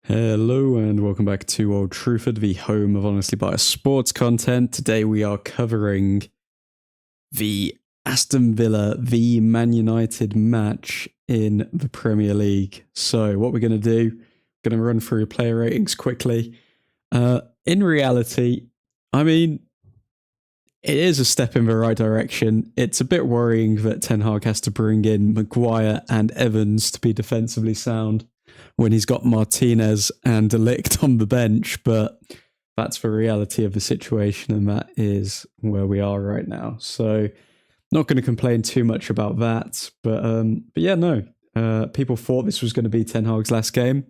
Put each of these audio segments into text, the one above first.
Hello and welcome back to Old Truthford, the home of honestly biased sports content. Today we are covering the Aston Villa v Man United match in the Premier League. So what we're going to do, we're going to run through player ratings quickly. In reality, I mean, it is a step in the right direction. It's a bit worrying that Ten Hag has to bring in Maguire and Evans to be defensively sound when he's got Martinez and De Ligt on the bench, but that's the reality of the situation, and that is where we are right now. So not going to complain too much about that, but yeah, no. People thought this was going to be Ten Hag's last game.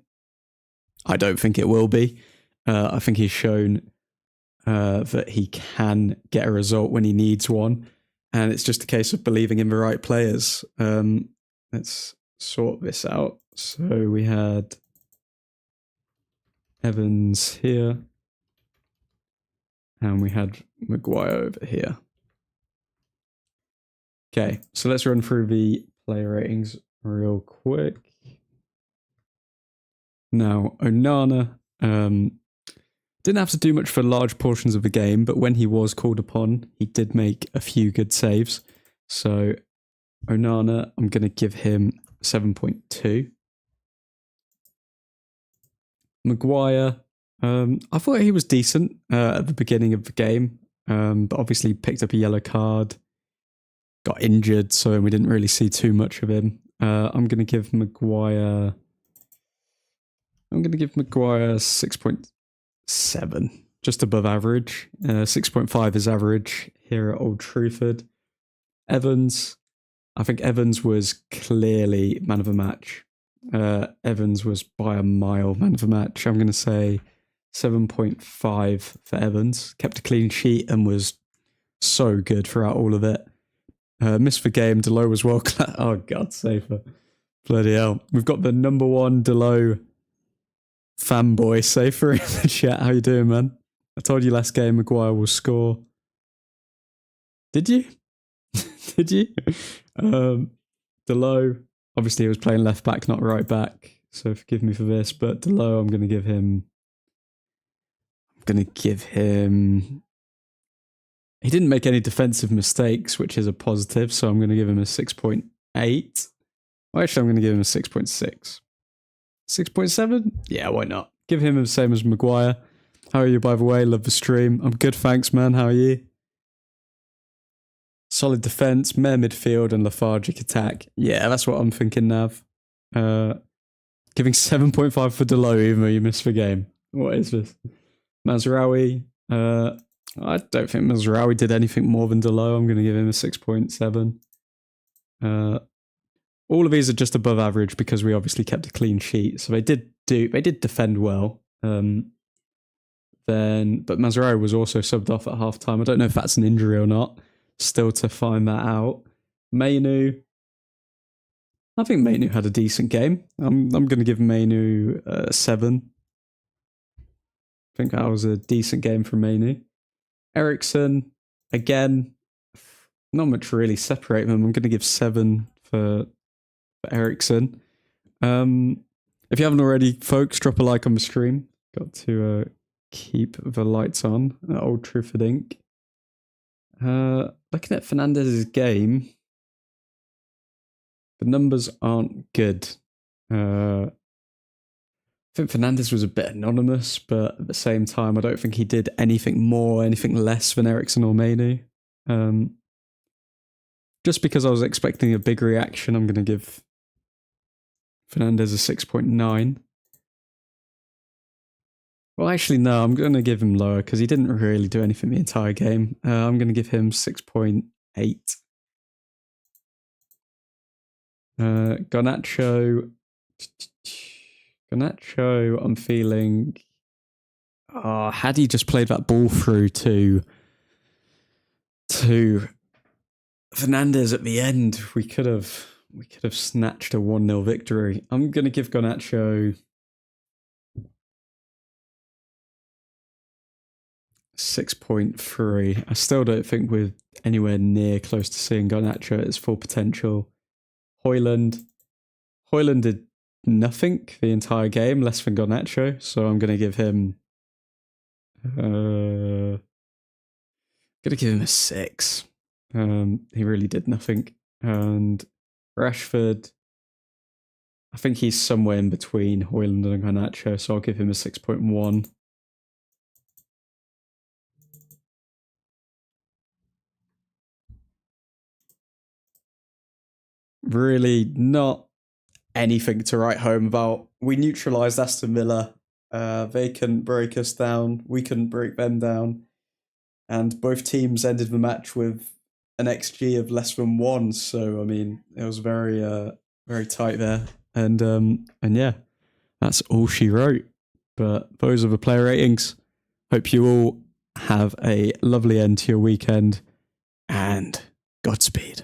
I don't think it will be. I think he's shown that he can get a result when he needs one, and it's just a case of believing in the right players. Let's sort this out. So we had Evans here, and we had Maguire over here. Okay, so let's run through the player ratings real quick. Now, Onana didn't have to do much for large portions of the game, but when he was called upon, he did make a few good saves. So Onana, I'm going to give him 7.2. Maguire, I thought he was decent at the beginning of the game, but obviously picked up a yellow card, got injured, so we didn't really see too much of him. I'm going to give Maguire 6.7, just above average. 6.5 is average here at Old Truthford. Evans, I think Evans was clearly man of the match. Evans was by a mile man of the match. I'm going to say 7.5 for Evans. Kept a clean sheet and was so good throughout all of it. Missed the game. Delo was well class. Oh, God, safer. Bloody hell. We've got the number one Delo fanboy safer in the chat. How you doing, man? I told you last game Maguire will score. Did you? Did you? Delo. Obviously, he was playing left back, not right back. So forgive me for this, but Delo, I'm going to give him. He didn't make any defensive mistakes, which is a positive. So I'm going to give him a 6.8. Well, actually, I'm going to give him a 6.6. 6.7? Yeah, why not? Give him the same as Maguire. How are you, by the way? Love the stream. I'm good, thanks, man. How are you? Solid defense, mere midfield, and lethargic attack. Yeah, that's what I'm thinking, Nav. Giving 7.5 for Delo, even though you missed the game. What is this? Mazraoui. I don't think Mazraoui did anything more than Delo. I'm going to give him a 6.7. All of these are just above average because we obviously kept a clean sheet. So they did defend well. But Mazraoui was also subbed off at halftime. I don't know if that's an injury or not. Still to find that out. Mainu. I think Mainu had a decent game. I'm going to give Mainu a 7. I think that was a decent game from Mainu. Eriksen, again, not much really separate them. I'm going to give 7 for Eriksen. If you haven't already, folks, drop a like on the stream. Got to keep the lights on at Old Truthford Inc. Looking at Fernandez's game, the numbers aren't good. I think Fernandez was a bit anonymous, but at the same time, I don't think he did anything more, anything less than Eriksen or Mainu. Just because I was expecting a big reaction, I'm going to give Fernandez a 6.9. Well, actually, no, I'm going to give him lower because he didn't really do anything the entire game. I'm going to give him 6.8. Garnacho, I'm feeling... had he just played that ball through to Fernandez at the end, we could have snatched a 1-0 victory. I'm going to give Garnacho 6.3. I still don't think we're anywhere near close to seeing Garnacho at his full potential. Højlund did nothing the entire game, less than Garnacho. So I'm going to give him. Going to give him a 6. He really did nothing. And Rashford, I think he's somewhere in between Højlund and Garnacho, so I'll give him a 6.1. Really not anything to write home about. We neutralised Aston Villa. They couldn't break us down. We couldn't break them down. And both teams ended the match with an XG of less than 1. So, I mean, it was very, very tight there. And yeah, that's all she wrote. But those are the player ratings. Hope you all have a lovely end to your weekend. And Godspeed.